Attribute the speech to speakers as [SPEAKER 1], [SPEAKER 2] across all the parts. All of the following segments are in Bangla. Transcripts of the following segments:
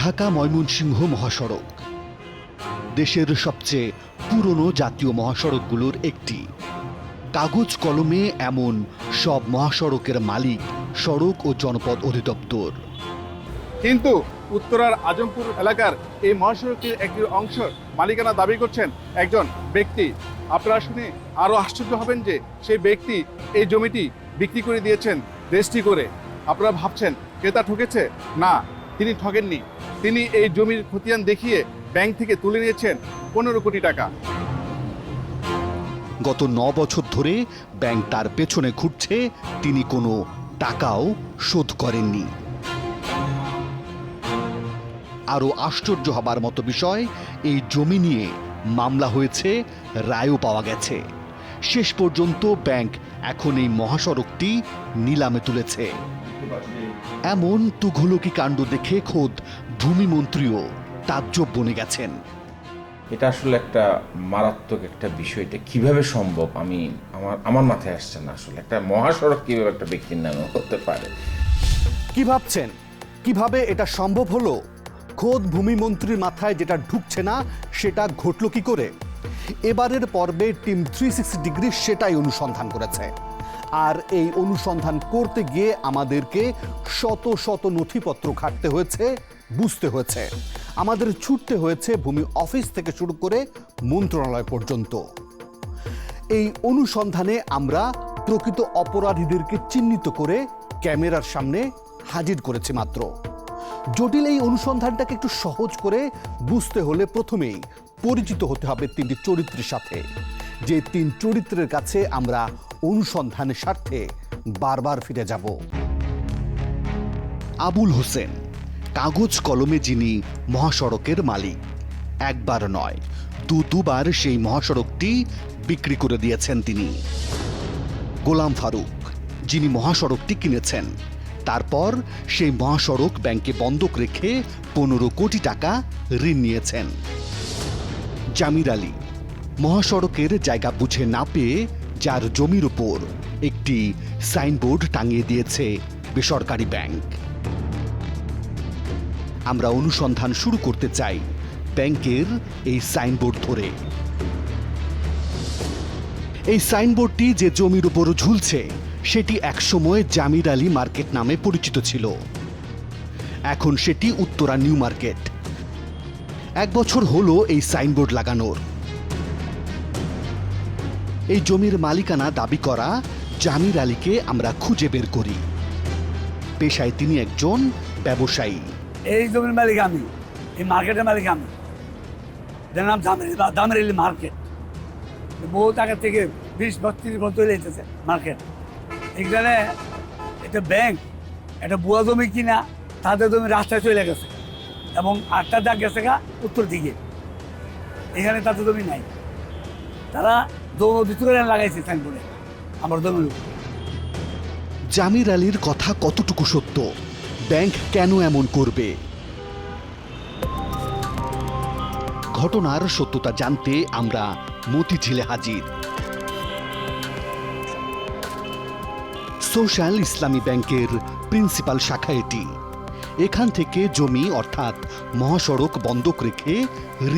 [SPEAKER 1] ঢাকা ময়মনসিংহ মহাসড়ক দেশের সবচেয়ে পুরনো জাতীয় মহাসড়কগুলোর একটি। কাগজ কলমে এমন সব মহাসড়কের মালিক সড়ক ও জনপদ অধিদপ্তর।
[SPEAKER 2] কিন্তু উত্তরার আজমপুর এলাকার এই মহাসড়কটির একটি অংশ মালিকানা দাবি করছেন একজন ব্যক্তি। আপনারা শুনে আরও আশ্চর্য হবেন যে সেই ব্যক্তি এই জমিটি বিক্রি করে দিয়েছেন রেজিস্ট্রি করে। আপনারা ভাবছেন ক্রেতা ঠকেছে? না, তিনি ঠকেননি। তিনি এই জমির খতিয়ান দেখিয়ে ব্যাংক থেকে তুলে নিয়েছেন 15 কোটি টাকা।
[SPEAKER 1] গত 9 বছর ধরে ব্যাংক তার পেছনে ঘুরছে, তিনি কোনো টাকাও শোধ করেননি। আরও আশ্চর্য হবার মতো বিষয়, এই জমি নিয়ে মামলা হয়েছে, রায়ও পাওয়া গেছে। শেষ পর্যন্ত ব্যাংক এখন এই মহাসড়কটি নিলামে তুলেছে। এমন তুঘলকি কাণ্ড দেখে খোদ ভূমিমন্ত্রীও তাজ্জব বনে গেছেন।
[SPEAKER 3] এটা আসলে একটা মারাত্মক একটা বিষয়। এটা কিভাবে সম্ভব আমার মাথায় আসছে না। আসলে একটা মহাসড়ক কিভাবে একটা ব্যক্তির নামে হতে পারে।
[SPEAKER 1] কি ভাবছেন, কিভাবে এটা সম্ভব হলো? খোদ ভূমিমন্ত্রীর মাথায় যেটা ঢুকছে না সেটা ঘটল কি করে? এবারের পর্বে টিম 360 ডিগ্রি সেটাই অনুসন্ধান করেছে। আর এই অনুসন্ধান করতে গিয়ে আমাদেরকে শত শত নথিপত্র ঘাঁটতে হয়েছে, বুঝতে হয়েছে। আমাদের ছুটতে হয়েছে ভূমি অফিস থেকে শুরু করে মন্ত্রণালয় পর্যন্ত। এই অনুসন্ধানে আমরা প্রকৃত অপরাধীদেরকে চিহ্নিত করে ক্যামেরার সামনে হাজির করেছি মাত্র। জটিল এই অনুসন্ধানটাকে একটু সহজ করে বুঝতে হলে প্রথমেই পরিচিত হতে হবে 3টি চরিত্রের সাথে, যে 3 চরিত্রের কাছে আমরা অনুসন্ধানের স্বার্থে বারবার ফিরে যাব। আবুল হোসেন, কাগজ কলমে যিনি মহাসড়কের মালিক। একবার নয়, দুবার সেই মহাসড়কটি বিক্রি করে দিয়েছেন তিনি। গোলাম ফারুক, যিনি মহাসড়কটি কিনেছেন, তারপর সেই মহাসড়ক ব্যাংকে বন্ধক রেখে 15 কোটি টাকা ঋণ নিয়েছেন। জামির আলী, মহাসড়কের জায়গা বুঝে না পেয়ে যার জমির উপর একটি সাইনবোর্ড টাঙিয়ে দিয়েছে বেসরকারি ব্যাংক। আমরা অনুসন্ধান শুরু করতে চাই ব্যাংকের এই সাইনবোর্ড ধরে। এই সাইনবোর্ডটি যে জমির উপর ঝুলছে সেটি একসময় জামির আলী মার্কেট নামে পরিচিত ছিল। এখন সেটি উত্তরা নিউ মার্কেট। 1 বছর হলো এই সাইনবোর্ড লাগানোর। এই জমির মালিকানা দাবি করা জামির আলীকে আমরা খুঁজে বের করি। পেশায় তিনি একজন ব্যবসায়ী।
[SPEAKER 4] এই জমির মালিক আমি, এই মার্কেটের মালিক আমি। যার নাম জামির আলী মার্কেট। বহুত আগে থেকে 20-32 বছর এসেছে মার্কেট। এখানে একটা ব্যাংক একটা বুয়া জমি কিনা তাদের জমি রাস্তায় চলে গেছে এবং 8টা দাগ গেছে উত্তর দিকে। এখানে তাদের জমি নাই, তারা ভিতরে লাগাইছে সাইনবোর্ডে আমার জমির উপর।
[SPEAKER 1] জামির আলীর কথা কতটুকু সত্য? ব্যাংক কেন এমন করবে? ঘটনার সত্যতা জানতে আমরা মতিঝিলে হাজির। সোশ্যাল ইসলামী ব্যাংকের প্রিন্সিপাল শাখা এটি। এখান থেকে জমি অর্থাৎ মহাসড়ক বন্ধক রেখে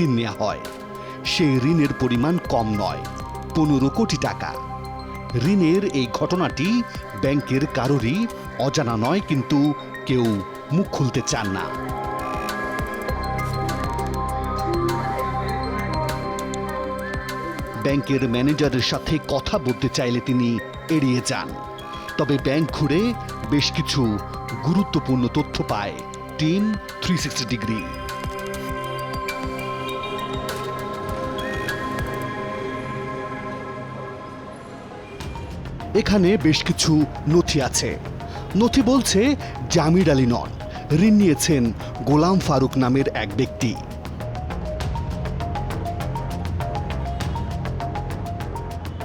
[SPEAKER 1] ঋণ নেওয়া হয়। সেই ঋণের পরিমাণ কম নয়, 15 কোটি টাকা। ঋণের এই ঘটনাটি ব্যাংকের কারোরই অজানা নয়, কিন্তু কেউ মুখ খুলতে চান না। ব্যাংকের ম্যানেজারের সাথে কথা বলতে চাইলে তিনি এড়িয়ে যান। তবে ব্যাংক ঘুরে বেশ কিছু গুরুত্বপূর্ণ তথ্য পায় টিম 360 ডিগ্রি। এখানে বেশ কিছু নথি আছে। নথি বলছে জামির আলী নন, ঋণ নিয়েছেন গোলাম ফারুক নামের এক ব্যক্তি।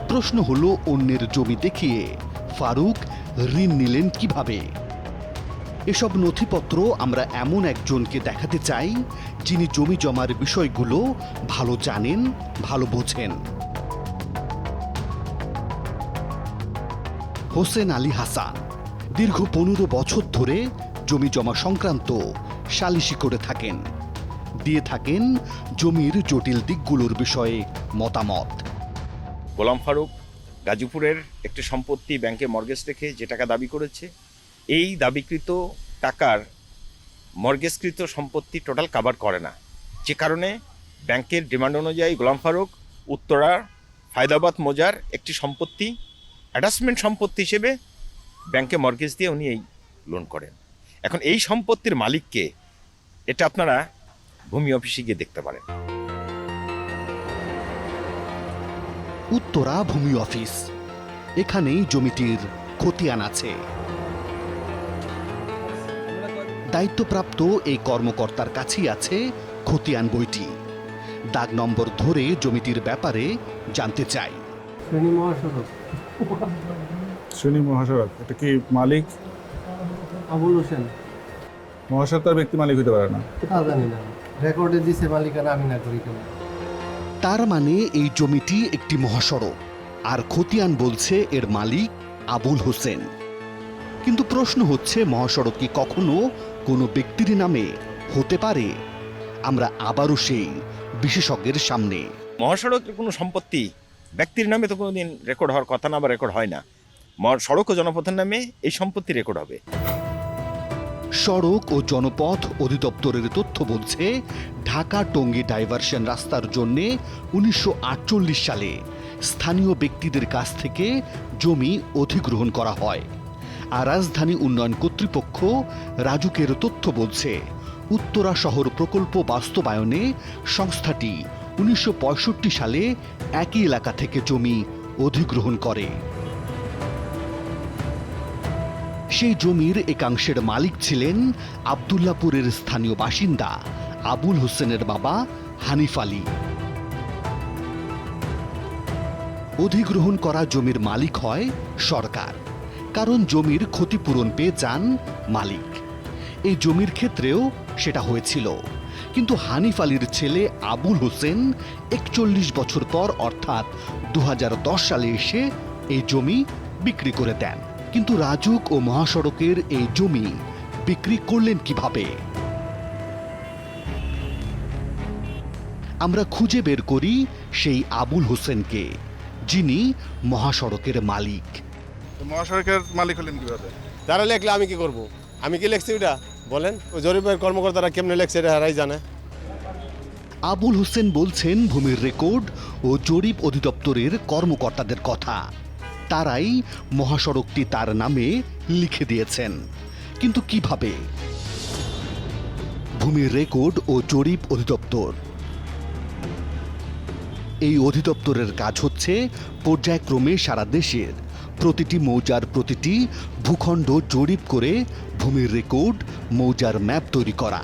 [SPEAKER 1] প্রশ্ন হলো, অন্যের জমি দেখিয়ে ফারুক ঋণ নিলেন কিভাবে? এসব নথিপত্র আমরা এমন একজনকে দেখাতে চাই যিনি জমি জমার বিষয়গুলো ভালো জানেন, ভালো বোঝেন। হোসেন আলী হাসান দীর্ঘ 15 বছর ধরে জমি জমা সংক্রান্ত সালিশি করে থাকেন, দিয়ে থাকেন জমির জটিল দিকগুলোর বিষয়ে মতামত।
[SPEAKER 3] গোলাম ফারুক গাজীপুরের একটি সম্পত্তি ব্যাংকে মর্গেজ রেখে যে টাকা দাবি করেছে, এই দাবিকৃত টাকার মর্গেজকৃত সম্পত্তি টোটাল কাভার করে না, যে কারণে ব্যাংকের ডিমান্ড অনুযায়ী গোলাম ফারুক উত্তরার ফায়দাবাদ মৌজার একটি সম্পত্তি অ্যাটাচমেন্ট সম্পত্তি হিসেবে ব্যাংকে মর্গেজ দিয়ে উনি এই লোন করেন। এখন এই সম্পত্তির মালিককে, এটা আপনারা ভূমি অফিসে গিয়ে দেখতে পারেন।
[SPEAKER 1] উত্তরা ভূমি অফিস, এখানেই জমিটির খতিয়ান আছে। দায়িত্বপ্রাপ্ত এই কর্মকর্তার কাছেই আছে খতিয়ান বইটি। দাগ নম্বর ধরে জমিটির ব্যাপারে জানতে চাই।
[SPEAKER 2] শ্রেণী মহাসড়ক, এটা কি মালিক
[SPEAKER 5] আবুল হোসেন?
[SPEAKER 2] মহাসড়ক তার ব্যক্তি মালিক হতে পারে না।
[SPEAKER 5] তা জানি না, রেকর্ডে দিছে মালিকানা, আমি না করি কেন?
[SPEAKER 1] তার মানে এই জমিটি একটি মহাসড়ক, আর খতিয়ান বলছে এর মালিক আবুল হোসেন। কিন্তু প্রশ্ন হচ্ছে, মহাসড়ক কি কখনো কোনো ব্যক্তির নামে হতে পারে? আমরা আবারও সেই বিশেষজ্ঞের সামনে।
[SPEAKER 3] মহাসড়কের কোনো সম্পত্তি ব্যক্তির নামে তো কোনোদিন রেকর্ড হওয়ার কথা না, বা রেকর্ড হয় না। সড়ক ও জনপথের নামে এই সম্পত্তি রেকর্ড হবে।
[SPEAKER 1] সড়ক ও জনপথ অধিদপ্তরের তথ্য বলছে, ঢাকা টঙ্গী ডাইভারশন রাস্তার জন্য 1948 সালে স্থানীয় ব্যক্তিদের কাছ থেকে জমি অধিগ্রহণ করা হয়। আর রাজধানী উন্নয়ন কর্তৃপক্ষ রাজুকের তথ্য বলছে, উত্তরা শহর প্রকল্প বাস্তবায়নে সংস্থাটি 1965 সালে একই এলাকা থেকে জমি অধিগ্রহণ করে। সেই জমির একাংশের মালিক ছিলেন আবদুল্লাপুরের স্থানীয় বাসিন্দা আবুল হোসেনের বাবা হানিফ আলী। অধিগ্রহণ করা জমির মালিক হয় সরকার, কারণ জমির ক্ষতিপূরণ পেয়ে যান মালিক। এই জমির ক্ষেত্রেও সেটা হয়েছিল, কিন্তু হানিফ আলীর ছেলে আবুল হোসেন 41 বছর পর অর্থাৎ 2010 সালে এসে এই জমি বিক্রি করে দেন। কিন্তু রাজুক ও মহাসড়কের এই জমি বিক্রি করলেন কিভাবে? আমরা খুঁজে বের করি সেই আবুল হোসেনকে, যিনি মহাসড়কের মালিক।
[SPEAKER 2] মহাসড়কের মালিক হলেন কিভাবে?
[SPEAKER 6] তারা লেখলে আমি কি করব? আমি কি লেখছি ওটা বলেন? ওই জরিপের কর্মকর্তারা কেমনে লেখছে এটা হারাই জানে।
[SPEAKER 1] আবুল হোসেন বলছেন ভূমির রেকর্ড ও জরিপ অধিদপ্তরের কর্মকর্তাদের কথা। তারাই মহাসড়কটি তার নামে লিখে দিয়েছেন। কিন্তু কিভাবে? ভূমির রেকর্ড ও জরিপ অধিদপ্তর, এই অধিদপ্তরের কাজ হচ্ছে পর্যায়ক্রমে সারা দেশের প্রতিটি মৌজার প্রতিটি ভূখণ্ড জরিপ করে ভূমির রেকর্ড, মৌজার ম্যাপ তৈরি করা।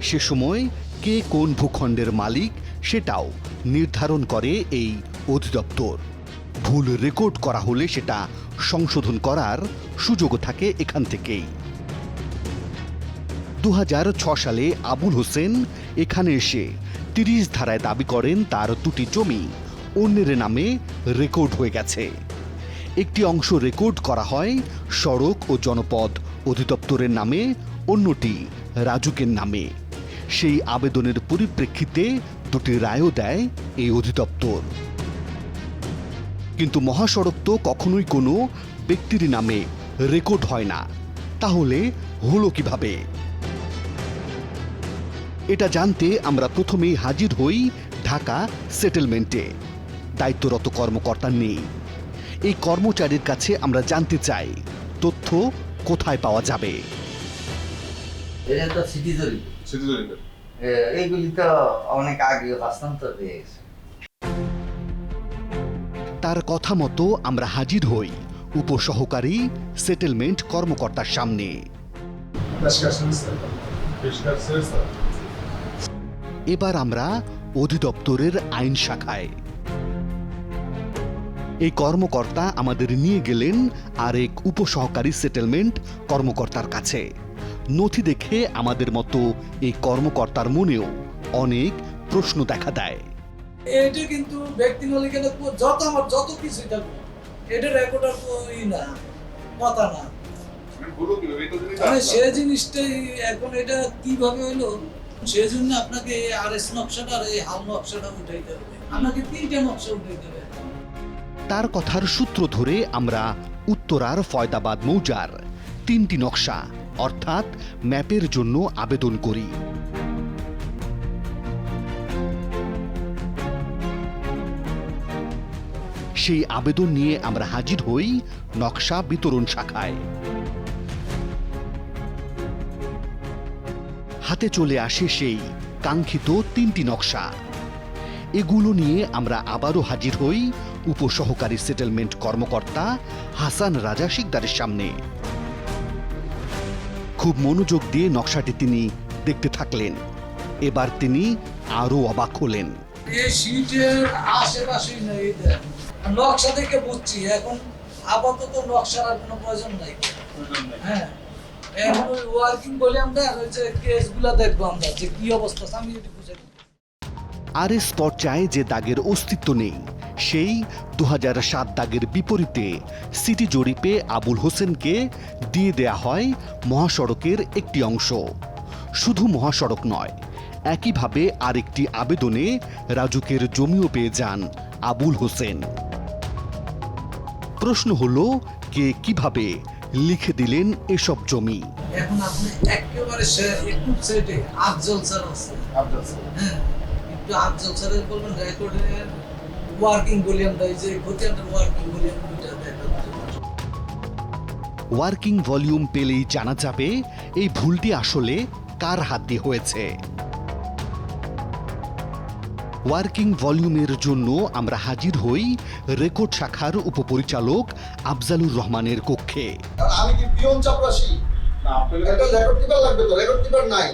[SPEAKER 1] সে সময় কে কোন ভূখণ্ডের মালিক সেটাও নির্ধারণ করে এই অধিদপ্তর। ভুল রেকর্ড করা হলে সেটা সংশোধন করার সুযোগও থাকে এখান থেকেই। 2006 সালে আবুল হোসেন এখানে এসে 30 ধারায় দাবি করেন তার দুটি জমি অন্যের নামে রেকর্ড হয়ে গেছে। একটি অংশ রেকর্ড করা হয় সড়ক ও জনপথ অধিদপ্তরের নামে, অন্যটি রাজুকের নামে। সেই আবেদনের পরিপ্রেক্ষিতে দুটি রায়ও দেয় এই অধিদপ্তর। কিন্তু মহাসড়ক তো কখনোই কোনো ব্যক্তির নামে রেকর্ড হয় না, তাহলে হলো কিভাবে? এটা জানতে আমরা প্রথমেই হাজির হই ঢাকা সেটেলমেন্টে। দায়িত্বরত কর্মকর্তা নেই। এই কর্মচারীর কাছে আমরা জানতে চাই তথ্য কোথায় পাওয়া যাবে।
[SPEAKER 7] এটা তো সিটি জরিপ,
[SPEAKER 2] সিটি জরিপের
[SPEAKER 7] এইগুলি তো অনেক আগে হস্তান্তর হয়ে গেছে।
[SPEAKER 1] তার কথা মতো আমরা হাজির হই উপসহকারী সেটেলমেন্ট কর্মকর্তার সামনে। এবার আমরা অধিদপ্তরের আইন শাখায়। এই কর্মকর্তা আমাদের নিয়ে গেলেন আরেক উপসহকারী সেটেলমেন্ট কর্মকর্তার কাছে। নথি দেখে আমাদের মতো এই কর্মকর্তার মনেও অনেক প্রশ্ন দেখা দেয়।
[SPEAKER 8] এটা কিন্তু ব্যক্তি মালিকানা যত কিছু থাকবে, এটা রেকর্ডার না কথা না, মানে সে জিনিসটাই এখন এটা কিভাবে হইলো সেজন্য আপনাকে আর এস নকশাটা আর এই হাল নকশাটা উঠাইতে হবে, আপনাকে 3টা নকশা উঠাইতে হবে।
[SPEAKER 1] তার কথার সূত্র ধরে আমরা উত্তরার ফয়দাবাদ মৌজার 3টি নকশা অর্থাৎ ম্যাপের জন্য আবেদন করি। সেই আবেদন নিয়ে আমরা হাজির হই নকশা বিতরণ শাখায়। হাতে চলে আসে সেই কাঙ্ক্ষিত 3টি নকশা। এগুলো নিয়ে আমরা আবারও হাজির হই উপসহকারী সেটেলমেন্ট কর্মকর্তা হাসান রাজা শিকদারের সামনে। খুব মনোযোগ দিয়ে নকশাটি তিনি দেখতে থাকলেন। এবার তিনি আরো অবাক হলেন।
[SPEAKER 8] এই শীটের আশেপাশেই নাই এটা, নকশা থেকে বুঝছি এখন আপাতত নকশার আর কোনো প্রয়োজন নাই। হ্যাঁ, এখন ওই ওয়ার্কিং বলে আমরা ওই যে কেসগুলো দেখবো আমরা যে কি অবস্থা আমি যদি বুঝাই।
[SPEAKER 1] আরএস পর্যায়ে যে দাগের অস্তিত্ব নেই সেই 2007 দাগের বিপরীতে সিটি জরিপে আবুল হোসেনকে দিয়ে দেয়া হয় মহাসড়কের একটি অংশ। শুধু মহাসড়ক নয়, একইভাবে আরেকটি আবেদনে রাজুকের জমিও পেয়ে যান আবুল হোসেন। প্রশ্ন হলো কে কিভাবে লিখে দিলেন এসব জমি?
[SPEAKER 8] এখন আপনি একেবারে একটু সাইডে আফজল স্যার আছে, হ্যাঁ একটু আফজল স্যারের বলবেন রেকর্ডের ওয়ার্কিং বলি আমরা এই যে খতিয়ানের ওয়ার্কিং বলি দুইটা দেখাতে।
[SPEAKER 1] ওয়ার্কিং ভলিউম পেলেই জানা যাবে এই ভুলটি আসলে কার হাত দিয়ে হয়েছে। ওয়ার্কিং ভলিউমের জন্য আমরা হাজির হই রেকর্ড শাখার উপপরিচালক আফজালুর রহমানের কক্ষে।
[SPEAKER 9] আমি কি পিয়ন চাপরাশি? না, আপনাদের একটা রেকর্ড কিপার লাগবে তো, রেকর্ড কিপার নাই।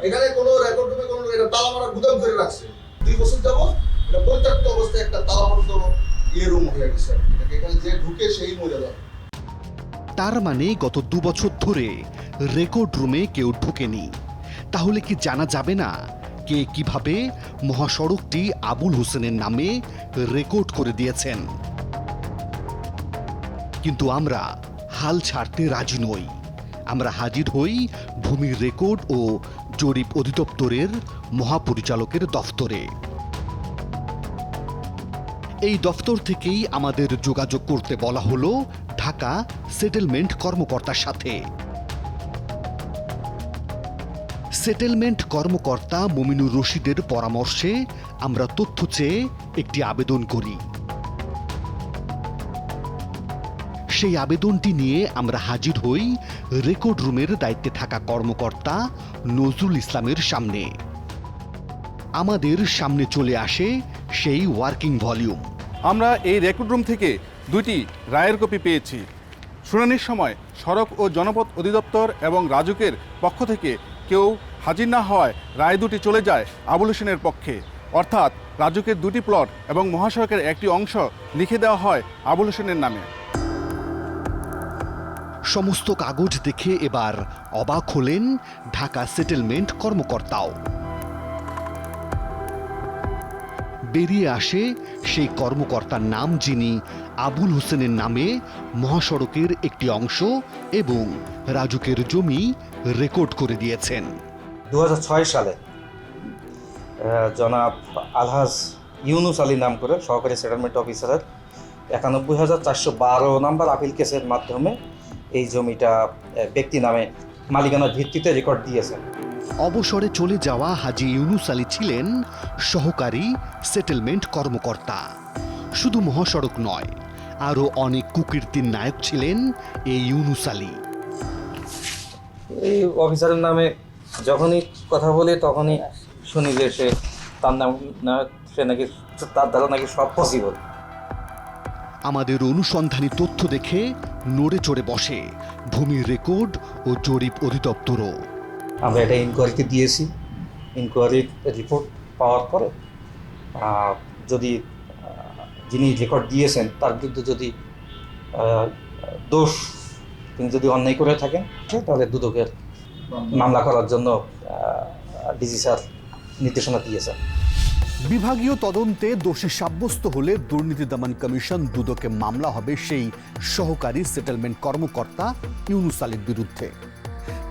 [SPEAKER 9] এখানে কোনো রেকর্ড রুমে কোনো এটা তালা মারা গুদাম করে রাখছে। 2 বছর যাবত এটা পরিত্যক্ত অবস্থায় একটা তালা বন্ধ রুম হয়ে গেছে। এখানে যে ঢুকে সেই মরে যায়।
[SPEAKER 1] তার মানে গত 2 বছর ধরে রেকর্ড রুমে কেউ ঢোকেনি। তাহলে কি জানা যাবে না কে কিভাবে মহাসড়কটি আবুল হোসেনের নামে রেকর্ড করে দিয়েছেন? কিন্তু আমরা হাল ছাড়তে রাজি নই। আমরা হাজির হই ভূমি রেকর্ড ও জরিপ অধিদপ্তরের মহাপরিচালকের দফতরে। এই দফতর থেকেই আমাদের যোগাযোগ করতে বলা হলো ঢাকা সেটেলমেন্ট কর্মকর্তার সাথে। সেটেলমেন্ট কর্মকর্তা মুমিনুর রশিদের পরামর্শে আমরা তথ্য চেয়ে একটি আবেদন করি। সেই আবেদনটি নিয়ে আমরা হাজির হই রেকর্ড রুমের দায়িত্বে থাকা কর্মকর্তা নজরুল ইসলামের সামনে। আমাদের সামনে চলে আসে সেই ওয়ার্কিং ভলিউম।
[SPEAKER 2] আমরা এই রেকর্ড রুম থেকে 2টি রায়ের কপি পেয়েছি। শুনানির সময় সড়ক ও জনপথ অধিদপ্তর এবং রাজুকের পক্ষ থেকে কেউ হাজির না হওয়ায় রায় 2টি চলে যায় আবুল হোসেনের পক্ষে। অর্থাৎ রাজুকের 2টি প্লট এবং মহাসড়কের একটি অংশ লিখে দেওয়া হয় আবুল হোসেনের নামে।
[SPEAKER 1] সমস্ত কাগজ দেখে এবার অবাক হলেন ঢাকা সেটেলমেন্ট কর্মকর্তাও। বেরিয়ে আসে সেই কর্মকর্তার নাম যিনি আবুল হোসেনের নামে মহাসড়কের একটি অংশ এবং রাজুকের জমি রেকর্ড করে দিয়েছেন।
[SPEAKER 10] 2006 সালে জনাব আলহাজ ইউনুস আলী নাম করে সহকারী সেটেলমেন্ট অফিসারের 91,412 নম্বর আপিল কেসের মাধ্যমে এই জমিটা ব্যক্তি নামে মালিকানার ভিত্তিতে রেকর্ড দিয়েছেন।
[SPEAKER 1] অবসরে চলে যাওয়া হাজী ইউনুস আলী ছিলেন সহকারী সেটেলমেন্ট কর্মকর্তা। শুধু মহাসড়ক নয়, আরও অনেক কুকীর্তির নায়ক ছিলেন এই ইউনুস আলী।
[SPEAKER 10] এই অফিসারের নামে যখনই কথা বলে তখনই শুনি যে সে তার নাম সে নাকি তার দ্বারা নাকি সব পসিবল।
[SPEAKER 1] আমাদের অনুসন্ধানী তথ্য দেখে নড়ে চড়ে বসে ভূমি রেকর্ড ও জরিপ অধিদপ্তরও।
[SPEAKER 10] আমরা এটা ইনকোয়ারিতে দিয়েছি। ইনকোয়ারির রিপোর্ট পাওয়ার পরে যদি যিনি রেকর্ড দিয়েছেন তার বিরুদ্ধে যদি দোষ তিনি যদি অন্যায় করে থাকেন তাহলে দুদকের মামলা করার জন্য ডিসি স্যার নির্দেশনা দিয়েছেন।
[SPEAKER 1] বিভাগীয় তদন্তে দোষী সাব্যস্ত হলে দুর্নীতি দমন কমিশন দুদকে মামলা হবে সেই সহকারী সেটেলমেন্ট কর্মকর্তা ইউনুস আলীর বিরুদ্ধে।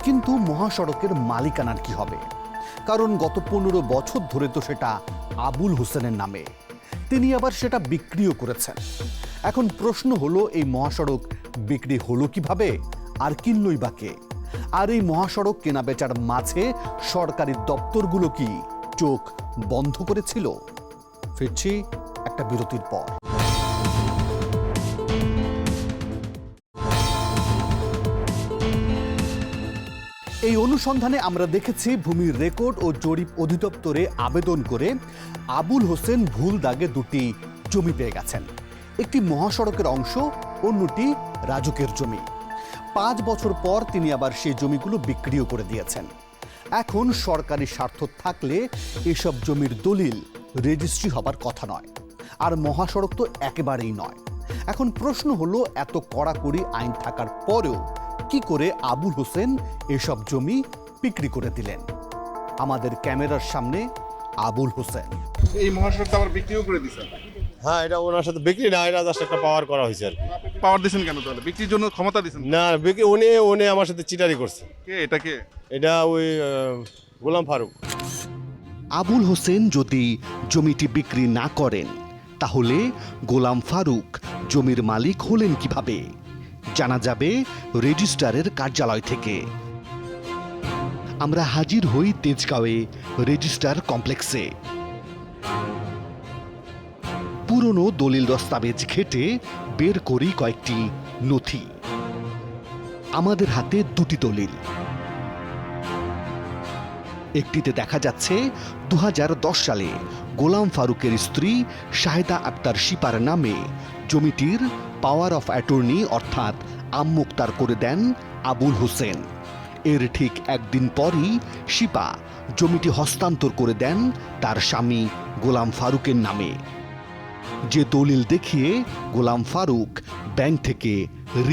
[SPEAKER 1] কিন্তু মহাসড়কের মালিকানার কি হবে? কারণ গত 15 বছর ধরে তো সেটা আবুল হোসেনের নামে, তিনি আবার সেটা বিক্রিও করেছেন। এখন প্রশ্ন হলো, এই মহাসড়ক বিক্রি হলো কিভাবে, আর কিনলই বা কে? আর এই মহাসড়ক কেনাবেচার মাঝে সরকারি দপ্তরগুলো কি চোখ বন্ধ করেছিল? ফিরছি একটা বিরতির পর। এই অনুসন্ধানে আমরা দেখেছি ভূমির রেকর্ড ও জরিপ অধিদপ্তরে আবেদন করে আবুল হোসেন ভুল দাগে দুটি জমি পেয়ে গেছেন। একটি মহাসড়কের অংশ, অন্যটি রাজুকের জমি। 5 বছর পর তিনি আবার সেই জমিগুলো বিক্রিও করে দিয়েছেন। এখন সরকারি স্বার্থ থাকলে এসব জমির দলিল রেজিস্ট্রি হবার কথা নয়, আর মহাসড়ক তো একেবারেই নয়। এখন প্রশ্ন হলো, এত কড়াকড়ি আইন থাকার পরেও কি করে আবুল হোসেন এসব জমি বিক্রি করে দিলেন? আমাদের ক্যামেরার সামনে আবুল হোসেন।
[SPEAKER 2] এই মহাসড়কটা আবার বিক্রিও করে দিচ্ছেন?
[SPEAKER 6] হ্যাঁ, এটা ওনার সাথে বিক্রি না, এটা জাস্ট একটা পাওয়ার করা হয়েছে আর কি।
[SPEAKER 2] পাওয়ার দিচ্ছেন কেন তাহলে? বিক্রির জন্য ক্ষমতা দিচ্ছেন?
[SPEAKER 6] না, বিক্রি উনি আমার সাথে চিটারি করছে।
[SPEAKER 2] কে এটা? কে
[SPEAKER 6] এটা? ওই গোলাম ফারুক।
[SPEAKER 1] আবুল হোসেন যদি জমিটি বিক্রি না করেন, তাহলে গোলাম ফারুক জমির মালিক হলেন কিভাবে? জানা যাবে রেজিস্ট্রারের কার্যালয় থেকে। আমরা হাজির হই তেজগাঁওয়ে রেজিস্ট্রার কমপ্লেক্সে। পুরনো দলিল দস্তাবেজ ঘেটে বের করি কয়েকটি নথি। আমাদের হাতে দুটি দলিল। একটিতে দেখা যাচ্ছে 2010 সালে গোলাম ফারুকের স্ত্রী শাহেদা আক্তার শিপার নামে জমিটির পাওয়ার অফ অ্যাটর্নি অর্থাৎ আমুক্তার করে দেন আবুল হোসেন। এর ঠিক একদিন পরই শিপা জমিটি হস্তান্তর করে দেন তার স্বামী গোলাম ফারুকের নামে, যে দলিল দেখিয়ে গোলাম ফারুক ব্যাংক থেকে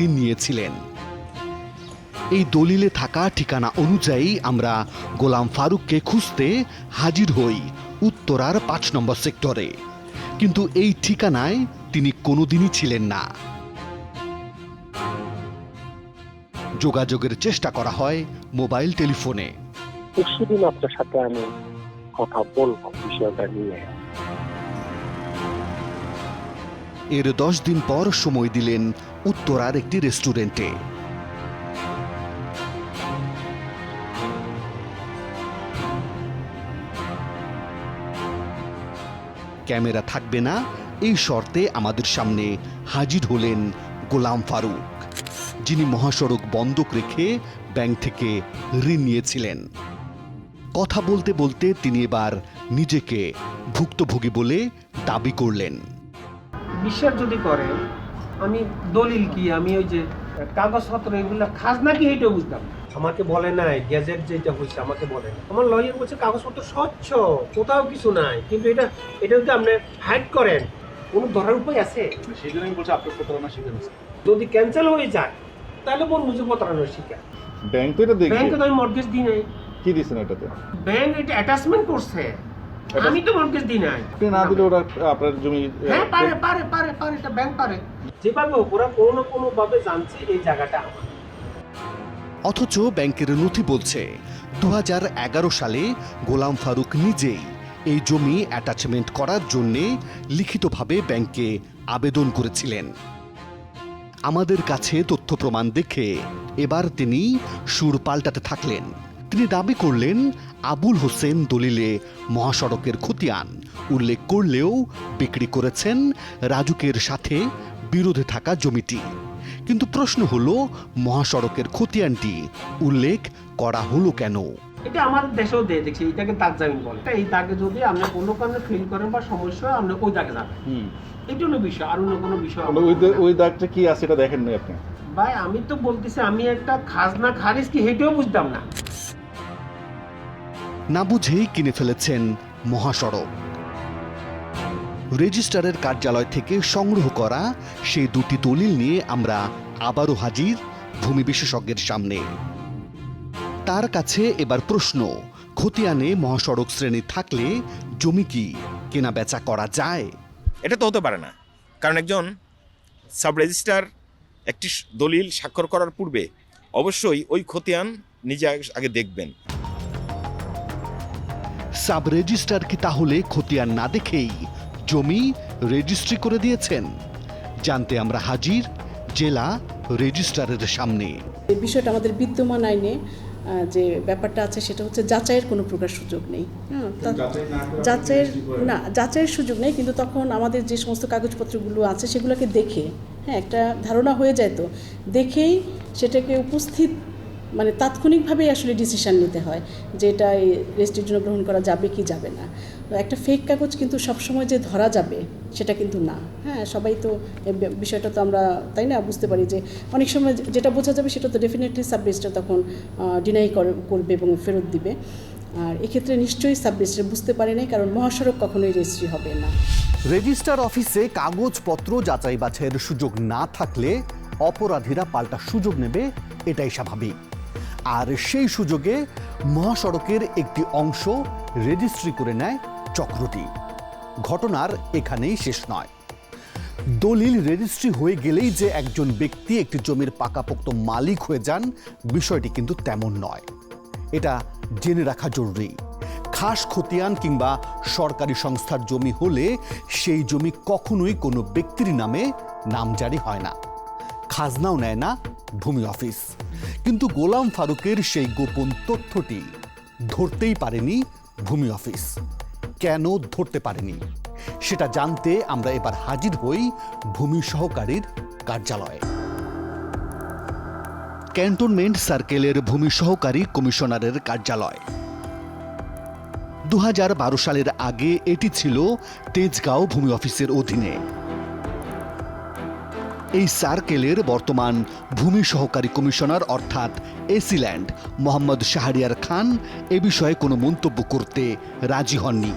[SPEAKER 1] ঋণ নিয়েছিলেন। এই দলিলে থাকা ঠিকানা অনুযায়ী আমরা গোলাম ফারুককে খুঁজতে হাজির হই উত্তরার 5 নম্বর সেক্টরে, কিন্তু এই ঠিকানায় তিনি কোনোদিনই ছিলেন না। যোগাযোগের চেষ্টা করা হয় মোবাইল টেলিফোনে।
[SPEAKER 11] পরশুদিন আপনার সাথে আমি কথা বলবো বিষয়টা নিয়ে।
[SPEAKER 1] এর 10 দিন পর সময় দিলেন উত্তরার একটি রেস্টুরেন্টে। ক্যামেরা থাকবে না এই শর্তে আমাদের সামনে হাজির হলেন গোলাম ফারুক, যিনি মহাসড়ক বন্ধক রেখে ব্যাংক থেকে ঋণ নিয়েছিলেন। কথা বলতে বলতে তিনি এবার নিজেকে ভুক্তভোগী বলে দাবি করলেন।
[SPEAKER 11] বিশ্বাস যদি করে আমি দলিল কি, আমি ওই যে কাগজপত্র এগুলো খাজনা কি এটাও বুঝতাম। আমাকে বলে নাই গ্যাজেট যেটা হয়েছে, আমাকে বলে না। আমার লয়ার বলছে কাগজপত্র স্বচ্ছ, কোথাও কিছু নাই, কিন্তু এটা যদি আপনি হাইড করেন কোনো ধরার উপায় আছে?
[SPEAKER 2] সেই জন্য আমি বলছি আপনার প্রতারণা শিকার হয়েছে।
[SPEAKER 11] যদি ক্যান্সেল হয়ে যায় তাহলে বল মুঝে প্রতারণার শিকার।
[SPEAKER 2] ব্যাংক তো এটা দেখবে।
[SPEAKER 11] ব্যাংকে তো আমি মর্গেজ দিই নাই।
[SPEAKER 2] কি দিছেন এটাতে?
[SPEAKER 11] ব্যাংক এটা অ্যাটাচমেন্ট করছে, আমি তো মর্গেজ দিই নাই।
[SPEAKER 2] আপনি না দিলে ওরা আপনার জমি?
[SPEAKER 11] হ্যাঁ, পারে এটা ব্যাংক পারে। যেভাবে ওরা কোনো না কোনো ভাবে জানছে এই জায়গাটা আমার।
[SPEAKER 1] অথচ ব্যাংকের নথি বলছে 2011 সালে গোলাম ফারুক নিজেই এই জমি অ্যাটাচমেন্ট করার জন্য লিখিতভাবে ব্যাংকে আবেদন করেছিলেন। আমাদের কাছে তথ্য প্রমাণ দেখে এবার তিনি সুর পাল্টাতে থাকলেন। তিনি দাবি করলেন আবুল হোসেন দলিলে মহাসড়কের খতিয়ান উল্লেখ করলেও বিক্রি করেছেন রাজুকের সাথে বিরোধে থাকা জমিটি। কিন্তু প্রশ্ন হলো, মহাসড়কের খতিয়ানটি উল্লেখ করা হলো কেন?
[SPEAKER 11] এটা আমাদের দেশেও দেখছি, এটাকে দাগ জামিন বলে। এই দাগে যদি আপনি কোনো কারণে ফিল করেন বা সমস্যা হয়, আপনি ওই দাগে যাবেন। এটা হলো বিষয়, আর অন্য কোনো বিষয়।
[SPEAKER 2] ওই দাগটা কি আছে এটা দেখেন না আপনি?
[SPEAKER 11] ভাই আমি তো বলতেছি, আমি একটা খাজনা খারিজ কি এটাও বুঝতাম না।
[SPEAKER 1] না বুঝেই কিনে ফেলেছেন মহাসড়ক। রেজিস্ট্রারের কার্যালয় থেকে সংগ্রহ করা সেই দুটি দলিল নিয়ে আমরা আবারও হাজির ভূমি বিশেষজ্ঞের সামনে। তার কাছে এবার প্রশ্ন, খতিয়ানে মহাসড়ক শ্রেণী থাকলে জমি কি কেনা বেচা করা যায়?
[SPEAKER 3] এটা তো হতে পারে না, কারণ একজন সাব রেজিস্ট্রার একটি দলিল স্বাক্ষর করার পূর্বে অবশ্যই ওই খতিয়ান নিজে আগে দেখবেন।
[SPEAKER 1] সাব রেজিস্ট্রার কি তাহলে খতিয়ান না দেখেই জমি রেজিস্ট্রি করে দিয়েছেন? জানতে আমরা হাজির জেলা রেজিস্ট্রারের সামনে।
[SPEAKER 12] এই বিষয়টা আমাদের বিদ্যমান আইনে যে ব্যাপারটা আছে সেটা হচ্ছে যাচাইয়ের কোনো প্রকার সুযোগ নেই। যাচাইয়ের সুযোগ নেই, কিন্তু তখন আমাদের যে সমস্ত কাগজপত্রগুলো আছে সেগুলোকে দেখে একটা ধারণা হয়ে যায়, তো দেখেই সেটাকে উপস্থিত মানে তাৎক্ষণিকভাবেই আসলে ডিসিশন নিতে হয় যে এটা এই রেজিস্ট্রির জন্য গ্রহণ করা যাবে কি যাবে না। তো একটা ফেক কাগজ কিন্তু সবসময় যে ধরা যাবে সেটা কিন্তু না। সবাই তো বিষয়টা তো আমরা তাই না বুঝতে পারি যে অনেক সময় যেটা বোঝা যাবে সেটা তো ডেফিনেটলি সাব রেজিস্ট্রার তখন ডিনাই করবে এবং ফেরত দিবে। আর এক্ষেত্রে নিশ্চয়ই সাব রেজিস্ট্রার বুঝতে পারে নাই, কারণ মহাসড়ক কখনোই রেজিস্ট্রি হবে না।
[SPEAKER 1] রেজিস্ট্রার অফিসে কাগজপত্র যাচাই বাছাইয়ের সুযোগ না থাকলে অপরাধীরা পাল্টা সুযোগ নেবে, এটাই স্বাভাবিক। আর সেই সুযোগে মহাসড়কের একটি অংশ রেজিস্ট্রি করে নেয় চক্রটি। ঘটনার এখানেই শেষ নয়। দলিল রেজিস্ট্রি হয়ে গেলেই যে একজন ব্যক্তি একটি জমির পাকাপোক্ত মালিক হয়ে যান, বিষয়টি কিন্তু তেমন নয়। এটা জেনে রাখা জরুরি। খাস খতিয়ান কিংবা সরকারি সংস্থার জমি হলে সেই জমি কখনোই কোনো ব্যক্তির নামে নামজারি হয় না, খাজনাও নেয় না ভূমি অফিস। কিন্তু গোলাম ফারুকের সেই গোপন তথ্যটি ধরতেই পারেনি ভূমি অফিস। কেন ধরতে পারেনি সেটা জানতে আমরা এবার হাজির হই ভূমি সহকারীর কার্যালয়ে। ক্যান্টনমেন্ট সার্কেলের ভূমি সহকারী কমিশনারের কার্যালয়। 2012 সালের আগে এটি ছিল তেজগাঁও ভূমি অফিসের অধীনে। এই সার্কেলের বর্তমান ভূমি সহকারী কমিশনার অর্থাৎ এসিল্যান্ড মোহাম্মদ শাহরিয়ার খান এ বিষয়ে কোনো মন্তব্য করতে রাজি হননি।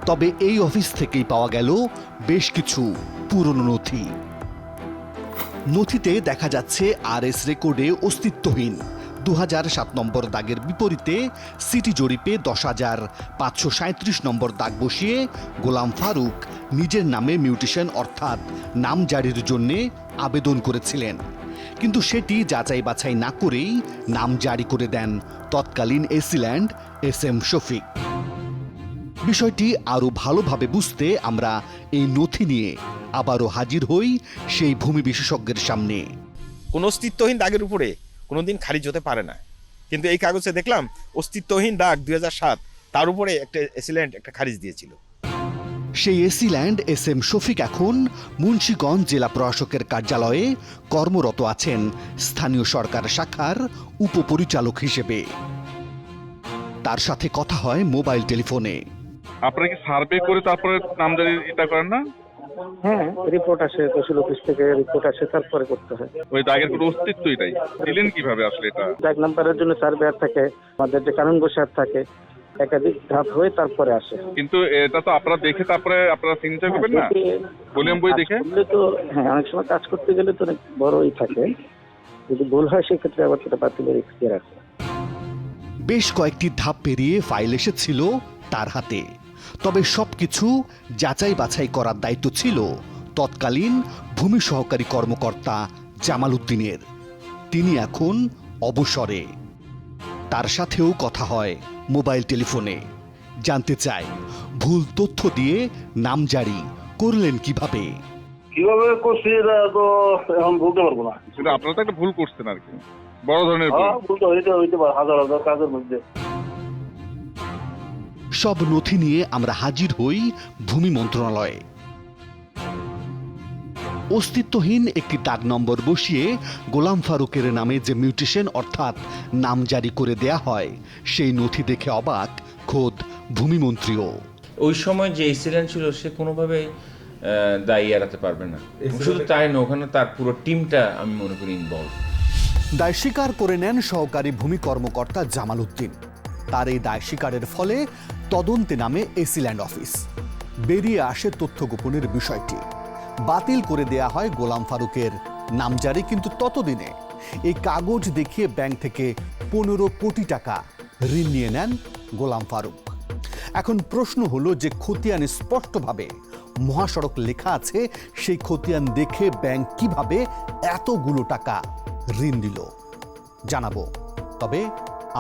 [SPEAKER 1] তবে এই অফিস থেকেই পাওয়া গেল বেশ কিছু পুরনো নথি। নথিতে দেখা যাচ্ছে আরএস রেকর্ডে অস্তিত্বহীন 2007 নম্বর দাগের বিপরীতে সিটি জরিপে 10,537 নম্বর দাগ বসিয়ে গোলাম ফারুক নিজের নামে মিউটেশন অর্থাৎ নাম জারির জন্য আবেদন করেছিলেন, কিন্তু সেটি যাচাই বাছাই না করেই নাম জারি করে দেন তৎকালীন এসিল্যান্ড SM শফিক। বিষয়টি আরও ভালোভাবে বুঝতে আমরা এই নথি নিয়ে আবারও হাজির হই সেই ভূমি বিশেষজ্ঞের সামনে।
[SPEAKER 3] কোন অস্তিত্বহীন দাগের উপরে কোনোদিন খারিজ হতে পারে না, কিন্তু এই কাগজে দেখলাম অস্তিত্বহীন দাগ 2007, তার উপরে একটা এসিল্যান্ড একটা খারিজ দিয়েছিল।
[SPEAKER 1] সেই এসিল্যান্ড SM শফিক এখন মুন্সিগঞ্জ জেলা প্রশাসকের কার্যালয়ে কর্মরত আছেন স্থানীয় সরকার শাখার উপপরিচালক হিসেবে। তার সাথে কথা হয় মোবাইল টেলিফোনে।
[SPEAKER 2] আপনারা কি সার্ভে করে তারপরে নামজারি এটা করেন না?
[SPEAKER 11] হ্যাঁ, রিপোর্ট আসে তহসিল অফিস থেকে, রিপোর্ট আসে তারপরে করতে হয়।
[SPEAKER 2] ওই দাগের কোনো অস্তিত্বই নাই, দিলেন কিভাবে আসলে এটা?
[SPEAKER 11] দাগ নাম্বারের জন্য সার্ভেয়ার থাকে, আমাদের যে কানুনগো সাহেব থাকে, একাধিক ধাপ হয়ে তারপরে আসে।
[SPEAKER 2] কিন্তু এটা তো আপনারা দেখে তারপরে আপনারা সিগনেচার করবেন না, ভলিউম বই দেখে?
[SPEAKER 11] তো হ্যাঁ, অনেক সময় কাজ করতে গেলে তো অনেক বড়ই থাকে, যদি ভুল হয় সেক্ষেত্রে আবার সেটা বাতিলের এখতিয়ার আছে।
[SPEAKER 1] বেশ কয়েকটি ধাপ পেরিয়ে ফাইল এসেছিল তার হাতে, তবে সবকিছু যাচাই বাছাই করার দায়িত্ব ছিল তৎকালীন ভূমি সহকারী কর্মকর্তা জামাল উদ্দিনের। তিনি এখন অবসরে। তার সাথেও কথা হয় মোবাইল টেলিফোনে। জানতে চাই ভুল তথ্য দিয়ে নামজারি করলেন কিভাবে।
[SPEAKER 9] কিভাবে করছি এটা তো এখন বলতে পারবো না।
[SPEAKER 2] কিন্তু আপনারা তো একটা ভুল করছেন আর কি, বড় ধরনের
[SPEAKER 9] ভুল তো হইতে পারে, হাজার হাজার কাজের মধ্যে।
[SPEAKER 1] সব নথি নিয়ে আমরা হাজির হই ভূমি মন্ত্রণালয়ে। অস্তিত্বহীন একটি দাগ নম্বর বসিয়ে গোলাম ফারুকের নামে যে মিউটেশন অর্থাৎ নাম জারি করে দেয়া হয়, সেই নথি দেখে অবাক খোদ ভূমিমন্ত্রীও।
[SPEAKER 13] ওই সময় যে এসিল্যান্ড ছিল সে কোনোভাবে দায়ী এড়াতে পারবে না। শুধু তাই না, ওখানে তার পুরো টিমটা আমি মনে করি ইনভলভ।
[SPEAKER 1] দায় স্বীকার করে নেন সহকারী ভূমি কর্মকর্তা জামাল উদ্দিন। তার এই দায় স্বীকারের ফলে তদন্তে নামে এসিল্যান্ড অফিস। বেরিয়ে আসে তথ্য গোপনের বিষয়টি, বাতিল করে দেয়া হয় গোলাম ফারুকের নামজারি। কিন্তু ততদিনে এই কাগজ দেখিয়ে ব্যাংক থেকে 15 কোটি টাকা ঋণ নিয়ে নেন গোলাম ফারুক। এখন প্রশ্ন হলো যে খতিয়ানে স্পষ্টভাবে মহাসড়ক লেখা আছে, সেই খতিয়ান দেখে ব্যাংক কিভাবে এতগুলো টাকা ঋণ দিল জানাবো, তবে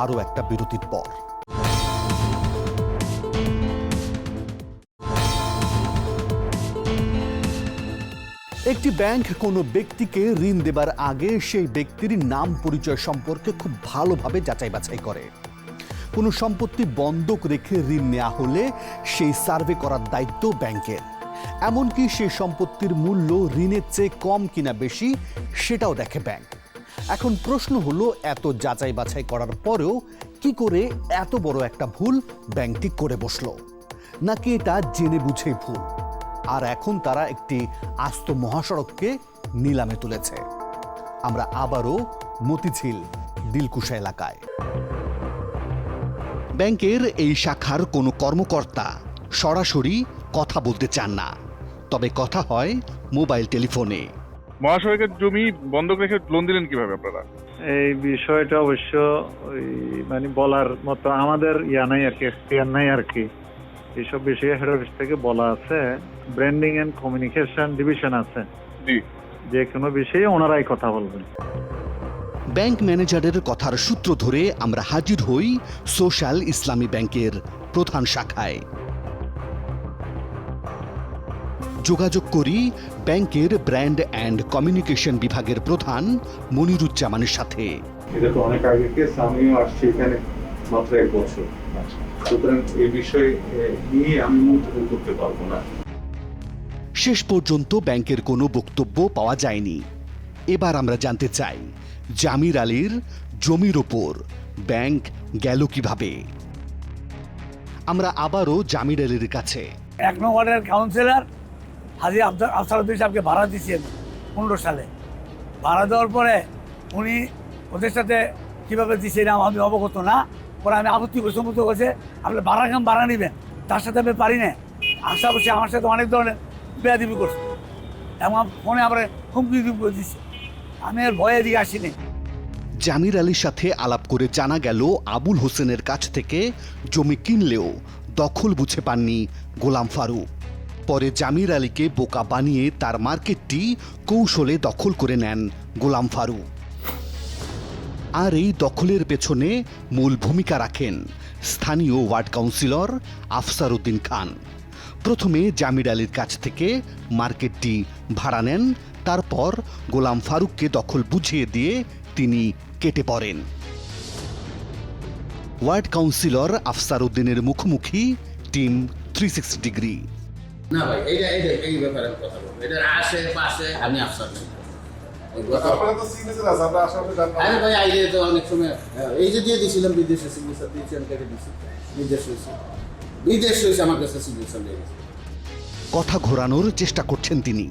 [SPEAKER 1] আরো একটা বিরতির পর। একটি ব্যাংক কোনো ব্যক্তিকে ঋণ দেবার আগে সেই ব্যক্তির নাম পরিচয় সম্পর্কে খুব ভালোভাবে যাচাই বাছাই করে। কোনো সম্পত্তি বন্ধক রেখে ঋণ নেওয়া হলে সেই সার্ভে করার দায়িত্ব ব্যাংকের। এমনকি সেই সম্পত্তির মূল্য ঋণের চেয়ে কম কিনা বেশি সেটাও দেখে ব্যাংক। এখন প্রশ্ন হলো, এত যাচাই বাছাই করার পরেও কি করে এত বড় একটা ভুল ব্যাংকটি করে বসলো? নাকি এটা জেনে বুঝেই ভুল, আর এখন তারা একটি আস্ত মহাসড়ককে নিলামে তুলেছে? আমরা আবারও মতিঝিল দিলকুশা এলাকায়। ব্যাংকের এই শাখার কোনো কর্মকর্তা সরাসরি কথা বলতে চান না, তবে কথা হয় মোবাইল টেলিফোনে।
[SPEAKER 2] মহাসড়কের জমি বন্ধক রেখে লোন দিলেন কিভাবে আপনারা?
[SPEAKER 14] এই বিষয়টা অবশ্য মানে বলার মতো আমাদের নাই আর কি। এইসব বিষয়ে হেড অফিস থেকে বলা আছে, ব্র্যান্ডিং এন্ড কমিউনিকেশন ডিভিশন আছে, যে কোনো বিষয়ে ওনারাই কথা বলবেন।
[SPEAKER 1] ব্যাংক ম্যানেজারের কথার সূত্র ধরে আমরা হাজির হই সোশ্যাল ইসলামী ব্যাংকের প্রধান শাখায়। যোগাযোগ করি ব্যাংকের ব্র্যান্ড অ্যান্ড কমিউনিকেশন বিভাগের প্রধান মনিরুজ্জামানের সাথে।
[SPEAKER 15] এটা তো অনেক আগে কেস, আমিও আসছি এখানে মাত্র 1 বছর, সুতরাং এই বিষয়ে নিয়ে আমি মন্তব্য করতে পারবো না।
[SPEAKER 1] শেষ পর্যন্ত ব্যাংকের কোনো বক্তব্য পাওয়া যায়নি। এবার আমরা জানতে চাই, জামির আলীর জমির ওপর ব্যাংক গেল কিভাবে? আমরা আবারও জামির আলীর কাছে।
[SPEAKER 4] 1 নং ওয়ার্ডের কাউন্সিলর হাজী আফসারউদ্দিন সাহেবকে ভাড়া দিয়েছেন 15 সালে। ভাড়া দেওয়ার পরে উনি ওদের সাথে কীভাবে দিয়েছেন আমি অবগত না। পরে আমি আপত্তি করছি, সম্মত করছে আপনি ভাড়া নেবেন, তার সাথে আমি পারি না। আশাপাশি আমার সাথে অনেক ধরনের বেয়াদবি করছে, এমন ফোনে আমরা হুমকি করে দিচ্ছে। আমি আর ভয়ে দিকে আসিনি।
[SPEAKER 1] জামির আলীর সাথে আলাপ করে জানা গেল, আবুল হোসেনের কাছ থেকে জমি কিনলেও দখল বুঝে পাননি গোলাম ফারুক। পরে জামির আলীকে বোকা বানিয়ে তার মার্কেটটি কৌশলে দখল করে নেন গোলাম ফারুক। আর এই দখলের পেছনে মূল ভূমিকা রাখেন স্থানীয় ওয়ার্ড কাউন্সিলর আফসার উদ্দিন খান। প্রথমে জামির আলীর কাছ থেকে মার্কেটটি ভাড়া নেন, তারপর গোলাম ফারুককে দখল বুঝিয়ে দিয়ে তিনি কেটে পড়েন। ওয়ার্ড কাউন্সিলর আফসার উদ্দিনের মুখোমুখি টিম 360 ডিগ্রি।
[SPEAKER 16] না ভাই, এই ব্যাপারে কথা বলবো, এটার আশেপাশে আমি আফসার নেই। আরে ভাই, আইলে তো অনেক সময় এই যে দিয়ে দিয়েছিলাম বিদেশে সিগনেচার দিয়েছি, আমি কেটে দিয়েছি, বিদেশ হয়েছে আমার কাছে সিগনেচার লেগে গেছে।
[SPEAKER 1] কথা ঘোরানোর চেষ্টা করছেন তিনি,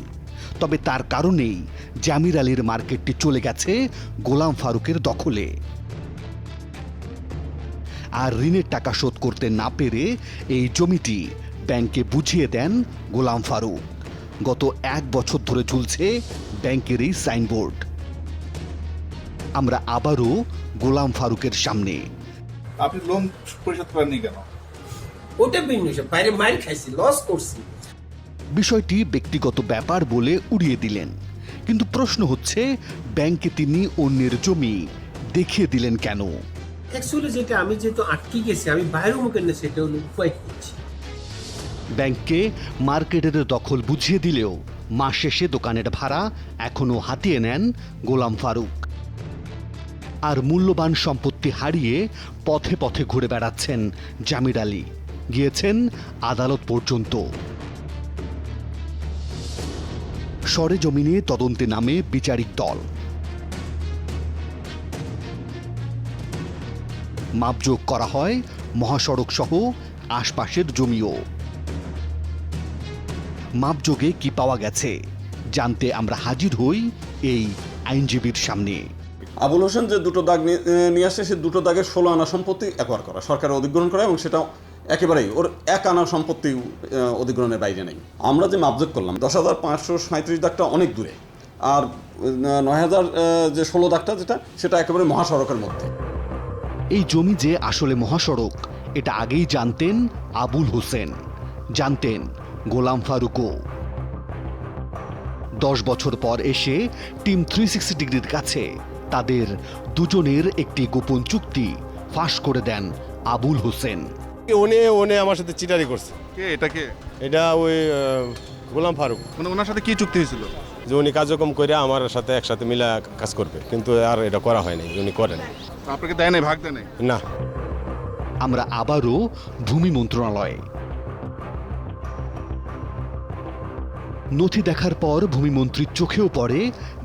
[SPEAKER 1] তবে তার কারণেই জামির আলীর মার্কেটটি চলে গেছে গোলাম ফারুকের দখলে। আর ঋণের টাকা শোধ করতে না পেরে এই জমিটি ব্যাংকে বুঝিয়ে দেন গোলাম ফারুক। গত 1 বছর ধরে ঝুলছে ব্যাংকের এই সাইনবোর্ড। আমরা আবারও গোলাম ফারুকের সামনে।
[SPEAKER 2] আপনি লোন পরিশোধ করেননি কেন?
[SPEAKER 11] ওটা ভিন্ন বিষয়, বাইরে মাইর খাইছি, লস করছি।
[SPEAKER 1] বিষয়টি ব্যক্তিগত ব্যাপার বলে উড়িয়ে দিলেন, কিন্তু প্রশ্ন হচ্ছে, ব্যাংকে তিনি অন্যের জমি দেখিয়ে দিলেন কেন?
[SPEAKER 11] অ্যাকচুয়ালি যেটা আমি যেহেতু আটকে গেছি, আমি বাইরের মুখে না, সেটা হলো উপায় করছি।
[SPEAKER 1] ব্যাংককে মার্কেটের দখল বুঝিয়ে দিলেও মাস শেষে দোকানের ভাড়া এখনো হাতিয়ে নেন গোলাম ফারুক। আর মূল্যবান সম্পত্তি হারিয়ে পথে পথে ঘুরে বেড়াচ্ছেন জামির আলী, গিয়েছেন আদালত পর্যন্ত। সরেজমিনে তদন্তে নামে বিচারিক দল। মাপযোগ করা হয় মহাসড়ক সহ আশপাশের জমিও। মাপযোগে কি পাওয়া গেছে জানতে আমরা হাজির হই এই আইনজীবীর সামনে।
[SPEAKER 17] আবুল হোসেন যে 2টো দাগ নিয়ে আসে, সে 2টো দাগের 16 আনা সম্পত্তি একবার করা, সরকারের অধিগ্রহণ করা, এবং সেটা একেবারেই ওর 1 আনা সম্পত্তি অধিগ্রহণের বাইরে নেই। আমরা যে মাপযোগ করলাম 10,537 দাগটা অনেক দূরে, আর 9,000 যে 16 দাগটা যেটা, সেটা একেবারে মহাসড়কের মধ্যে।
[SPEAKER 1] এই জমি যে আসলে মহাসড়ক এটা আগেই জানতেন আবুল হোসেন, জানতেন গোলাম ফারুকও। 10 বছর পর এসে টিম 360 ডিগ্রির কাছে তাদের দুজনের একটি গোপন চুক্তি ফাঁস করে দেন আবুল হোসেন।
[SPEAKER 6] উনি আমার সাথে চিটারি করছে।
[SPEAKER 2] কে এটা কে?
[SPEAKER 6] এটা ওই গোলাম ফারুক।
[SPEAKER 2] মানে ওনার সাথে কি চুক্তি হয়েছিল?
[SPEAKER 6] যে উনি কার্যক্রম করে আমার সাথে একসাথে মিলা কাজ করবে, কিন্তু আর এটা করা হয়নি, উনি করেন।
[SPEAKER 2] আপনাকে দেয় নাই, ভাগ দেয় নাই?
[SPEAKER 6] না।
[SPEAKER 1] আমরা আবারও ভূমি মন্ত্রণালয়ে। নথি দেখার পর ভূমিমন্ত্রীর চোখেও পড়ে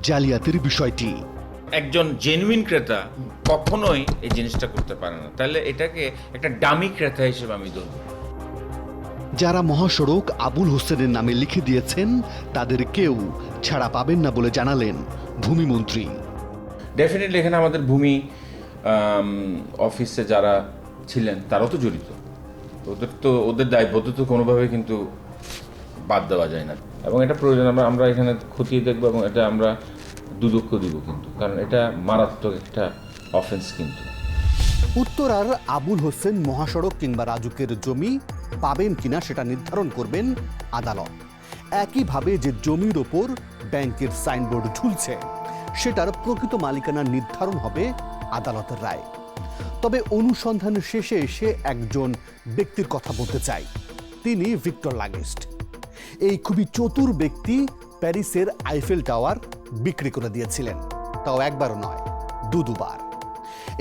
[SPEAKER 1] জালিয়াতির বিষয়টি।
[SPEAKER 13] একজন জেনুইন ক্রেতা কখনোই এই জিনিসটা করতে পারে না, তাহলে এটাকে একটা ডামি ক্রেতা হিসেবে আমি ধরব।
[SPEAKER 1] যারা মহাসড়ক আবুল হোসেনের নামে লিখে দিয়েছেন তাদের কেউ ছাড়া পাবেন না বলে জানালেন ভূমিমন্ত্রী।
[SPEAKER 13] ডেফিনেটলি এখানে আমাদের ভূমি অফিসে যারা ছিলেন তারাও তো জড়িত, ওদের দায়বদ্ধ তো কোনোভাবে কিন্তু বাদ দেওয়া যায় না, এবং এটা প্রয়োজন আমরা এখানে খতিয়ে দেখবো, এবং এটা আমরা দুদক্ষ দিব কিন্তু, কারণ এটা মারাত্মক একটা অফেন্স কিন্তু।
[SPEAKER 1] উত্তরার আবুল হোসেন মহাসড়ক কিংবা রাজুকের জমি পাবেন কিনা সেটা নির্ধারণ করবেন আদালত। একইভাবে যে জমির ওপর ব্যাংকের সাইনবোর্ড ঝুলছে সেটার প্রকৃত মালিকানা নির্ধারণ হবে আদালতের রায়। তবে অনুসন্ধানের শেষে এসে একজন ব্যক্তির কথা বলতে চাই, তিনি ভিক্টর লাগেস্ট। এই খুবই চতুর ব্যক্তি প্যারিসের আইফেল টাওয়ার বিক্রি করে দিয়েছিলেন, তাও একবারও নয়, দুবার।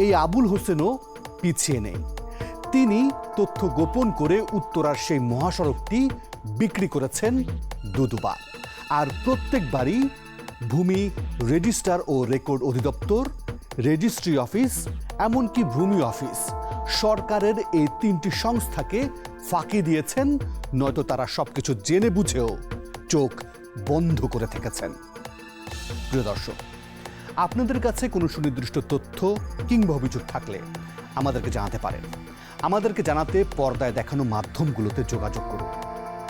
[SPEAKER 1] এই আবুল হোসেনও পিছিয়ে নেই, তিনি তথ্য গোপন করে উত্তরার সেই মহাসড়কটি বিক্রি করেছেন দুবার, আর প্রত্যেকবারই ভূমি রেজিস্ট্রার ও রেকর্ড অধিদপ্তর, রেজিস্ট্রি অফিস, এমনকি ভূমি অফিস, সরকারের এই 3টি সংস্থাকে ফাঁকি দিয়েছেন, নয়তো তারা সবকিছু জেনে বুঝেও চোখ বন্ধ করে থেকেছেন। প্রিয় দর্শক, আপনাদের কাছে কোনো সুনির্দিষ্ট তথ্য কিংবা অভিযোগ থাকলে আমাদেরকে জানাতে পারেন। আমাদেরকে জানাতে পর্দায় দেখানো মাধ্যমগুলোতে যোগাযোগ করুন।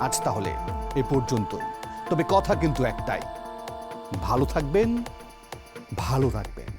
[SPEAKER 1] আজ তাহলে এ পর্যন্ত, তবে কথা কিন্তু একটাই, ভালো থাকবেন, ভালো রাখবেন।